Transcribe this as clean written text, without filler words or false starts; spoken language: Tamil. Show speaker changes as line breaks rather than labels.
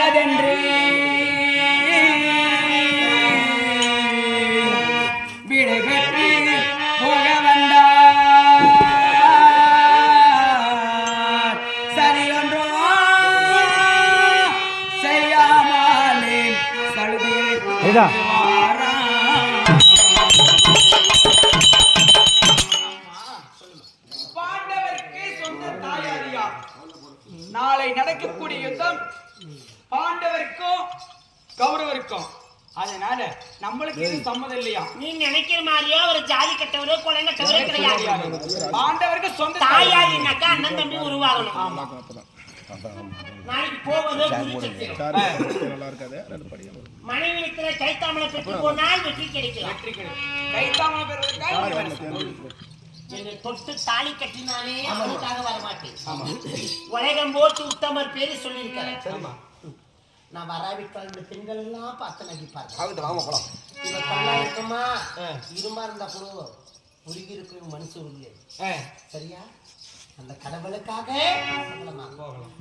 நல்லதென்று விடை பெற்று போக வந்தார். சரியொன்றோ செய்யாமலே சலுகையை நாளை நடக்கக்கூடிய யுத்தம் பாண்டவருக்கும் கௌரவருக்கும். அதனால நம்மளுக்கு இது சம்மதம் இல்லையா?
நீ நினைக்கிற மாதிரியா ஒரு ஜாதி கட்டவரோ கொலை கட்டவரோ கிடையாது.
பாண்டவருக்கு சொந்த
தாயாரினாக்கா அண்ணன் தம்பி உருவாகணும். நாளைக்கு போவதோ மனைவி இருக்கிற கைத்தாமலை பெற்று போனால் வெற்றி கிடைக்கலாம்.
கைத்தாமலை பெறுவதற்காக
தொட்டு தாலி கட்டினாலே அவனுக்காக வரமாட்டேன். உலகம் போட்டு உத்தமர் பேரு சொல்லியிருக்கிறேன். நான் வராவிட்டால் இந்த பெண்கள் எல்லாம் பார்த்து நடிப்பார்கள். இவன் கல்லா இருக்குமா இருமா இருந்தா கூட உருகி இருக்கிற மனசு உருகியது. சரியா? அந்த கடவுளுக்காக போகலாம்.